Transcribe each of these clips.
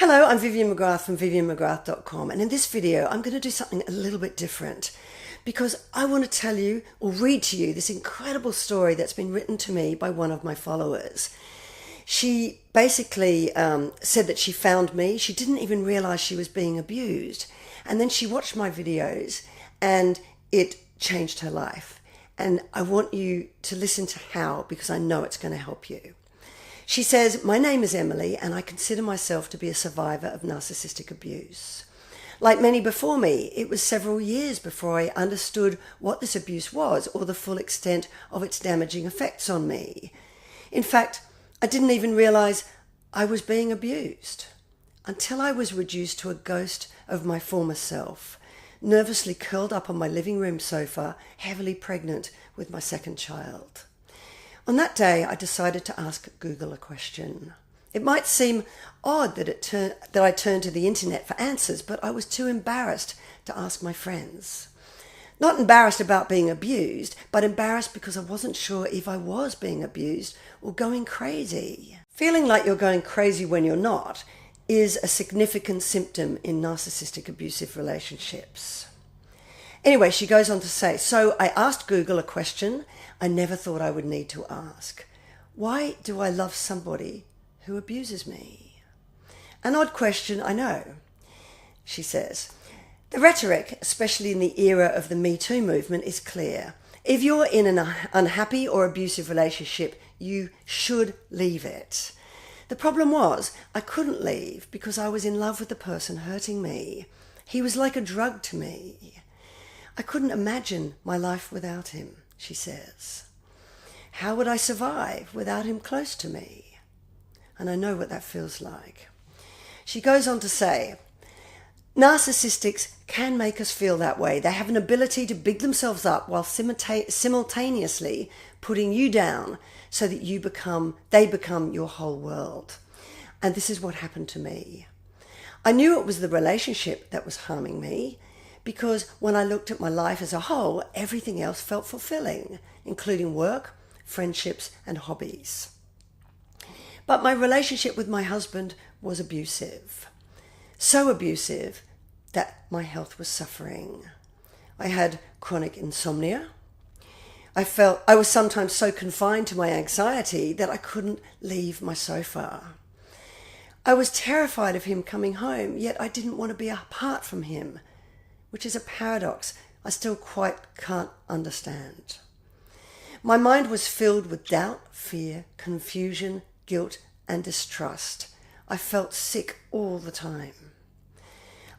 Hello, I'm Vivienne McGrath from viviennemcgrath.com, and in this video I'm going to do something a little bit different because I want to tell you or read to you this incredible story that's been written to me by one of my followers. She basically said that she found me. She didn't even realize she was being abused, and then she watched my videos and it changed her life. And I want you to listen to how, because I know it's going to help you. She says, "My name is Emily and I consider myself to be a survivor of narcissistic abuse. Like many before me, it was several years before I understood what this abuse was or the full extent of its damaging effects on me. In fact, I didn't even realize I was being abused until I was reduced to a ghost of my former self, nervously curled up on my living room sofa, heavily pregnant with my second child. On that day, I decided to ask Google a question. It might seem odd that I turned to the internet for answers, but I was too embarrassed to ask my friends. Not embarrassed about being abused, but embarrassed because I wasn't sure if I was being abused or going crazy. Feeling like you're going crazy when you're not is a significant symptom in narcissistic abusive relationships." Anyway, she goes on to say, "So I asked Google a question I never thought I would need to ask. Why do I love somebody who abuses me? An odd question, I know." She says, "The rhetoric, especially in the era of the Me Too movement, is clear. If you're in an unhappy or abusive relationship, you should leave it. The problem was I couldn't leave because I was in love with the person hurting me. He was like a drug to me. I couldn't imagine my life without him," she says. "How would I survive without him close to me?" And I know what that feels like. She goes on to say, "Narcissistics can make us feel that way. They have an ability to big themselves up while simultaneously putting you down so that they become your whole world. And this is what happened to me. I knew it was the relationship that was harming me, because when I looked at my life as a whole, everything else felt fulfilling, including work, friendships, and hobbies. But my relationship with my husband was abusive. So abusive that my health was suffering. I had chronic insomnia. I was sometimes so confined to my anxiety that I couldn't leave my sofa. I was terrified of him coming home, yet I didn't want to be apart from him, which is a paradox I still quite can't understand. My mind was filled with doubt, fear, confusion, guilt, and distrust. I felt sick all the time.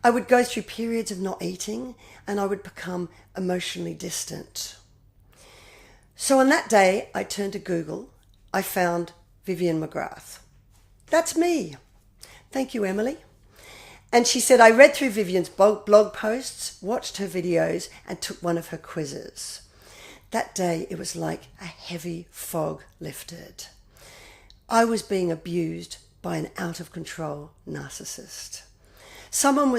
I would go through periods of not eating, and I would become emotionally distant. So on that day, I turned to Google. I found Vivienne McGrath. That's me. Thank you, Emily." And she said, "I read through Vivienne's blog posts, watched her videos, and took one of her quizzes. That day, it was like a heavy fog lifted. I was being abused by an out-of-control narcissist. Someone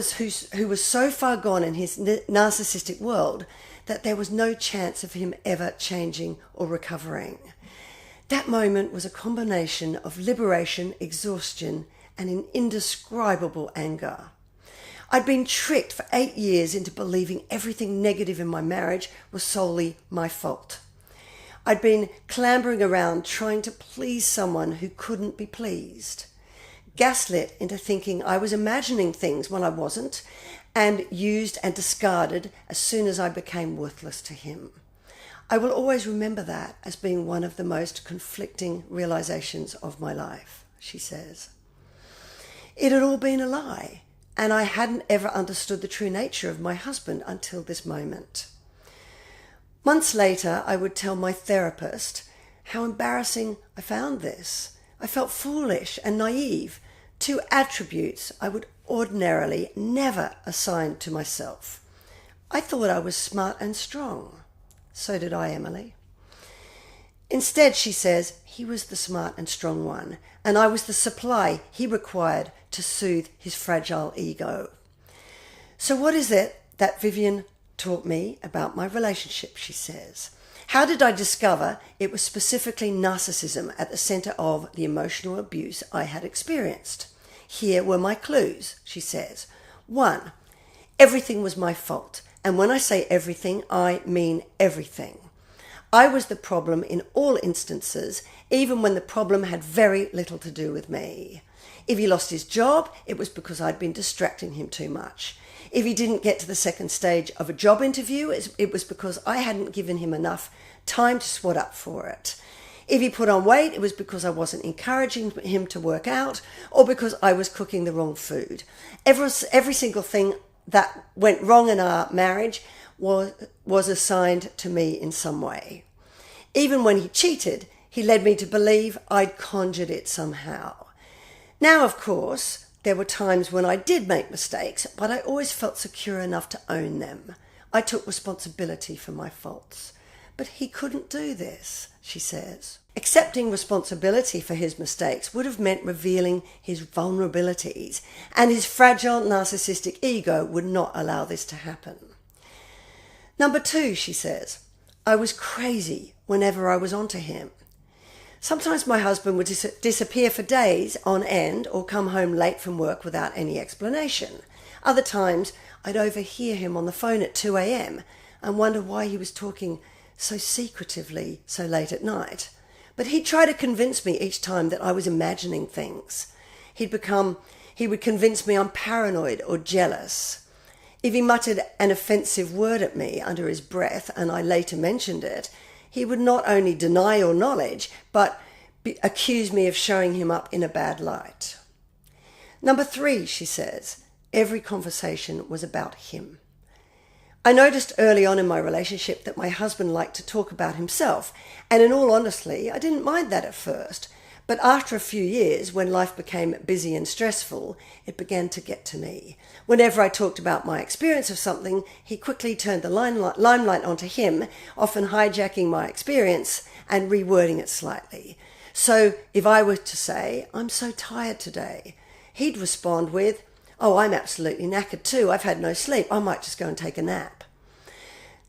who was so far gone in his narcissistic world that there was no chance of him ever changing or recovering. That moment was a combination of liberation, exhaustion, and an indescribable anger. I'd been tricked for 8 years into believing everything negative in my marriage was solely my fault. I'd been clambering around trying to please someone who couldn't be pleased, gaslit into thinking I was imagining things when I wasn't, and used and discarded as soon as I became worthless to him. I will always remember that as being one of the most conflicting realizations of my life," she says. "It had all been a lie, and I hadn't ever understood the true nature of my husband until this moment. Months later, I would tell my therapist how embarrassing I found this. I felt foolish and naive, two attributes I would ordinarily never assign to myself. I thought I was smart and strong. So did I, Emily. Instead," she says, "he was the smart and strong one, and I was the supply he required to soothe his fragile ego. So what is it that Vivienne taught me about my relationship?" she says. "How did I discover it was specifically narcissism at the center of the emotional abuse I had experienced? Here were my clues, she says. 1. Everything was my fault. And when I say everything, I mean everything. I was the problem in all instances, even when the problem had very little to do with me. If he lost his job, it was because I'd been distracting him too much. If he didn't get to the second stage of a job interview, it was because I hadn't given him enough time to swat up for it. If he put on weight, it was because I wasn't encouraging him to work out or because I was cooking the wrong food. Every single thing that went wrong in our marriage was assigned to me in some way. Even when he cheated, he led me to believe I'd conjured it somehow. Now, of course, there were times when I did make mistakes, but I always felt secure enough to own them. I took responsibility for my faults. But he couldn't do this, she says. Accepting responsibility for his mistakes would have meant revealing his vulnerabilities, and his fragile narcissistic ego would not allow this to happen. Number 2, she says, I was crazy whenever I was onto him. Sometimes my husband would disappear for days on end or come home late from work without any explanation. Other times, I'd overhear him on the phone at 2 a.m. and wonder why he was talking so secretively so late at night. But he'd try to convince me each time that I was imagining things. He would convince me I'm paranoid or jealous. If he muttered an offensive word at me under his breath and I later mentioned it, he would not only deny your knowledge, but accuse me of showing him up in a bad light. Number 3, she says, every conversation was about him. I noticed early on in my relationship that my husband liked to talk about himself, and in all honesty, I didn't mind that at first. But after a few years, when life became busy and stressful, it began to get to me. Whenever I talked about my experience of something, he quickly turned the limelight onto him, often hijacking my experience and rewording it slightly. So if I were to say, I'm so tired today, he'd respond with, oh, I'm absolutely knackered too. I've had no sleep. I might just go and take a nap.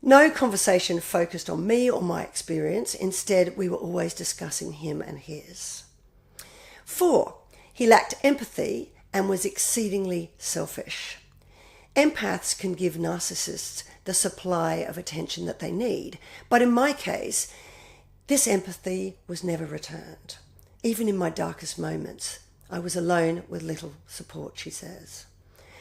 No conversation focused on me or my experience. Instead, we were always discussing him and his. 4, he lacked empathy and was exceedingly selfish. Empaths can give narcissists the supply of attention that they need. But in my case, this empathy was never returned. Even in my darkest moments, I was alone with little support, she says.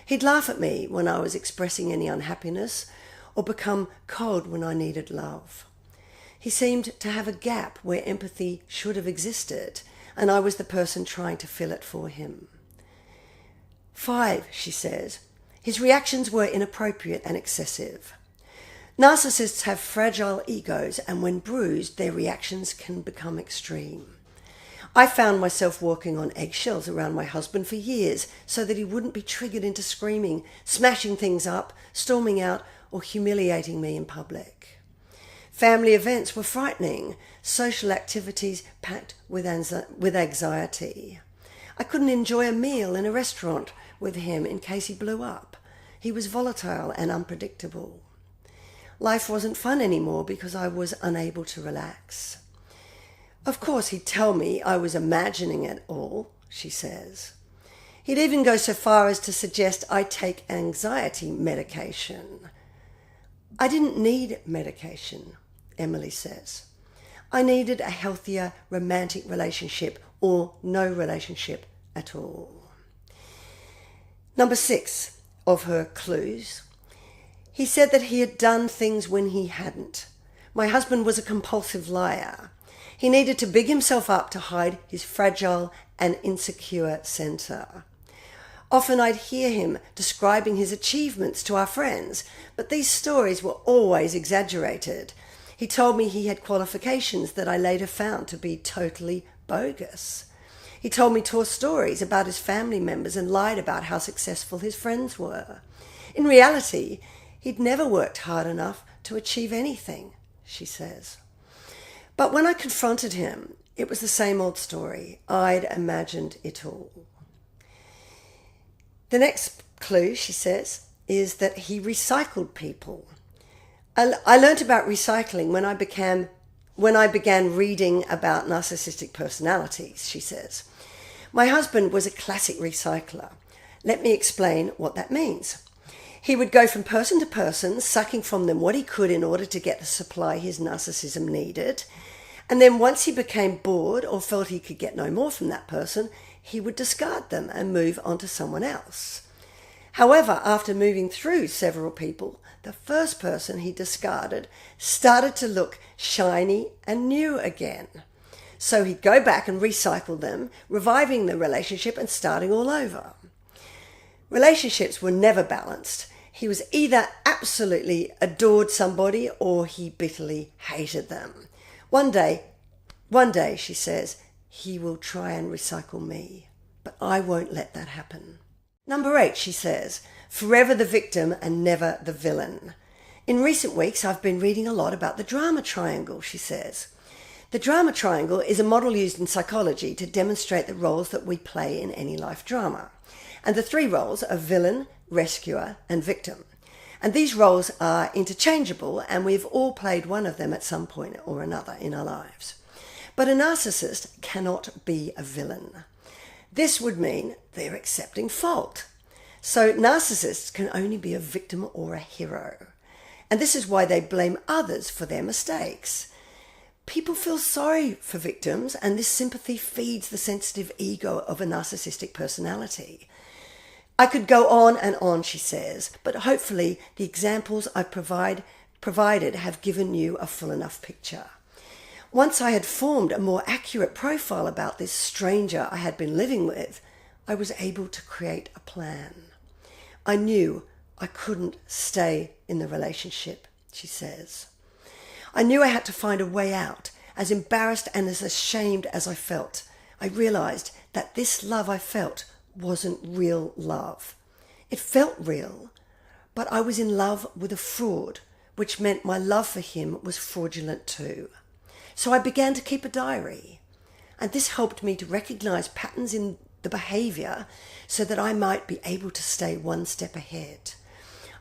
He'd laugh at me when I was expressing any unhappiness or become cold when I needed love. He seemed to have a gap where empathy should have existed, and I was the person trying to fill it for him. 5, she says, his reactions were inappropriate and excessive. Narcissists have fragile egos, and when bruised, their reactions can become extreme. I found myself walking on eggshells around my husband for years so that he wouldn't be triggered into screaming, smashing things up, storming out, or humiliating me in public. Family events were frightening, social activities packed with anxiety. I couldn't enjoy a meal in a restaurant with him in case he blew up. He was volatile and unpredictable. Life wasn't fun anymore because I was unable to relax. Of course, he'd tell me I was imagining it all, she says. He'd even go so far as to suggest I take anxiety medication. I didn't need medication, Emily says. I needed a healthier romantic relationship or no relationship at all. Number 6 of her clues. He said that he had done things when he hadn't. My husband was a compulsive liar. He needed to big himself up to hide his fragile and insecure center. Often I'd hear him describing his achievements to our friends, but these stories were always exaggerated. He told me he had qualifications that I later found to be totally bogus. He told me tall stories about his family members and lied about how successful his friends were. In reality, he'd never worked hard enough to achieve anything, she says. But when I confronted him, it was the same old story. I'd imagined it all. The next clue, she says, is that he recycled people. I learned about recycling when I began reading about narcissistic personalities, she says. My husband was a classic recycler. Let me explain what that means. He would go from person to person, sucking from them what he could in order to get the supply his narcissism needed. And then once he became bored or felt he could get no more from that person, he would discard them and move on to someone else. However, after moving through several people, the first person he discarded started to look shiny and new again. So he'd go back and recycle them, reviving the relationship and starting all over. Relationships were never balanced. He was either absolutely adored somebody or he bitterly hated them. One day, she says, he will try and recycle me, but I won't let that happen. Number 8, she says, forever the victim and never the villain. In recent weeks, I've been reading a lot about the drama triangle, she says. The drama triangle is a model used in psychology to demonstrate the roles that we play in any life drama. And the 3 roles are villain, rescuer, and victim. And these roles are interchangeable, and we've all played one of them at some point or another in our lives. But a narcissist cannot be a villain. This would mean they're accepting fault. So narcissists can only be a victim or a hero. And this is why they blame others for their mistakes. People feel sorry for victims, and this sympathy feeds the sensitive ego of a narcissistic personality. I could go on and on, she says, but hopefully the examples I've provided have given you a full enough picture. Once I had formed a more accurate profile about this stranger I had been living with, I was able to create a plan. I knew I couldn't stay in the relationship, she says. I knew I had to find a way out. As embarrassed and as ashamed as I felt, I realized that this love I felt wasn't real love. It felt real, but I was in love with a fraud, which meant my love for him was fraudulent too. So I began to keep a diary, and this helped me to recognize patterns in the behavior so that I might be able to stay one step ahead.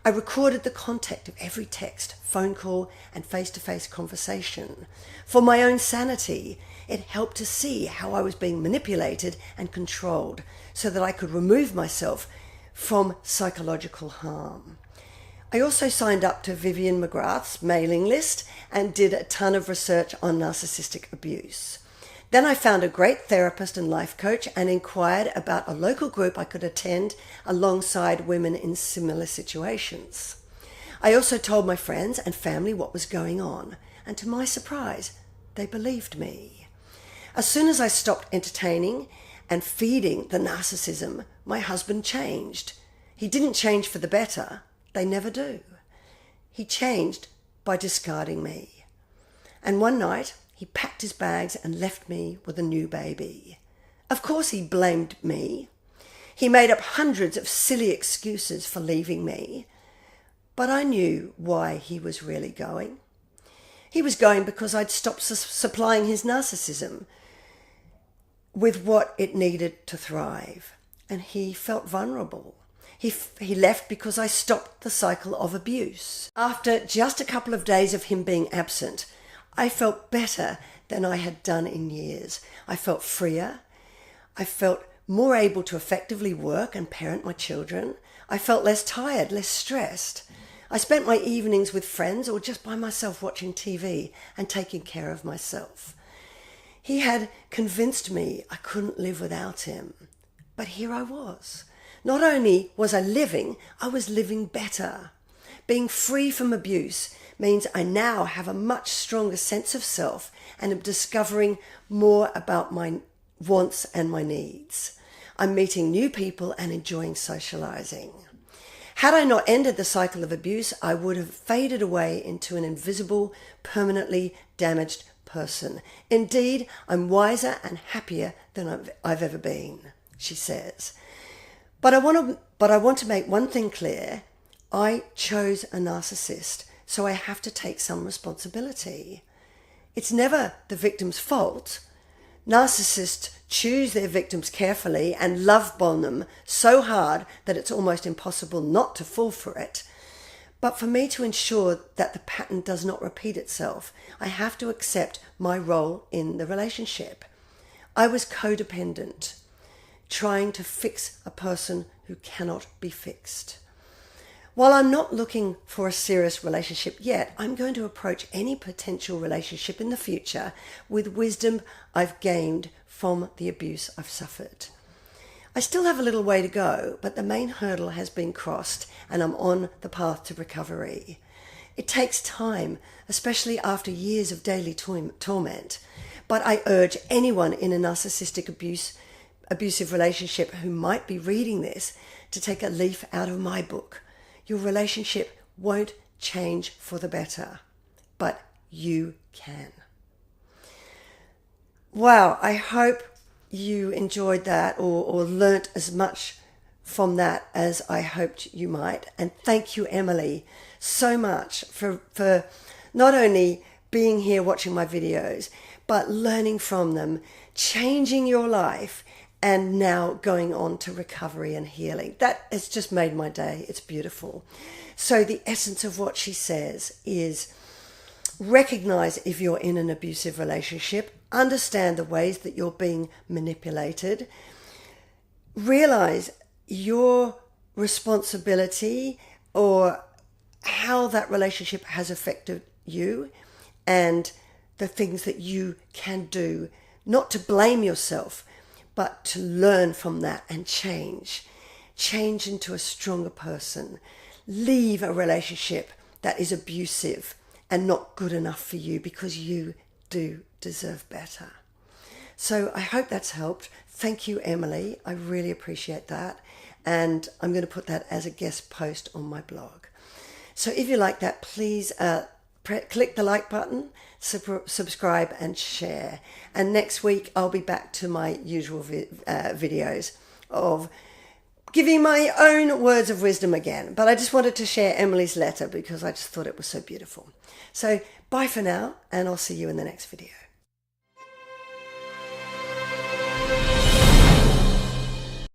I recorded the content of every text, phone call, and face-to-face conversation. For my own sanity, it helped to see how I was being manipulated and controlled so that I could remove myself from psychological harm. I also signed up to Vivian McGrath's mailing list and did a ton of research on narcissistic abuse. Then I found a great therapist and life coach and inquired about a local group I could attend alongside women in similar situations. I also told my friends and family what was going on, and to my surprise, they believed me. As soon as I stopped entertaining and feeding the narcissism, my husband changed. He didn't change for the better. They never do. He changed by discarding me. And one night, he packed his bags and left me with a new baby. Of course, he blamed me. He made up hundreds of silly excuses for leaving me. But I knew why he was really going. He was going because I'd stopped supplying his narcissism with what it needed to thrive. And he felt vulnerable. He left because I stopped the cycle of abuse. After just a couple of days of him being absent, I felt better than I had done in years. I felt freer. I felt more able to effectively work and parent my children. I felt less tired, less stressed. I spent my evenings with friends or just by myself watching TV and taking care of myself. He had convinced me I couldn't live without him. But here I was. Not only was I was living better. Being free from abuse means I now have a much stronger sense of self and am discovering more about my wants and my needs. I'm meeting new people and enjoying socializing. Had I not ended the cycle of abuse, I would have faded away into an invisible, permanently damaged person. Indeed, I'm wiser and happier than I've ever been, she says. But I want to make one thing clear. I chose a narcissist, so I have to take some responsibility. It's never the victim's fault. Narcissists choose their victims carefully and love bomb them so hard that it's almost impossible not to fall for it. But for me to ensure that the pattern does not repeat itself, I have to accept my role in the relationship. I was codependent. trying to fix a person who cannot be fixed. While I'm not looking for a serious relationship yet, I'm going to approach any potential relationship in the future with wisdom I've gained from the abuse I've suffered. I still have a little way to go, but the main hurdle has been crossed and I'm on the path to recovery. It takes time, especially after years of daily torment, but I urge anyone in a narcissistic abusive relationship who might be reading this to take a leaf out of my book. Your relationship won't change for the better, but you can. Wow, I hope you enjoyed that or learnt as much from that as I hoped you might. And thank you, Emily, so much for not only being here watching my videos, but learning from them, changing your life, and now going on to recovery and healing. That has just made my day. It's beautiful. So the essence of what she says is recognize if you're in an abusive relationship, understand the ways that you're being manipulated, realize your responsibility or how that relationship has affected you and the things that you can do, not to blame yourself, but to learn from that and change into a stronger person. Leave a relationship that is abusive and not good enough for you, because you do deserve better. So I hope that's helped. Thank you, Emily. I really appreciate that. And I'm going to put that as a guest post on my blog. So if you like that, please click the like button, subscribe and share. And next week I'll be back to my usual videos of giving my own words of wisdom again. But I just wanted to share Emily's letter because I just thought it was so beautiful. So bye for now, and I'll see you in the next video.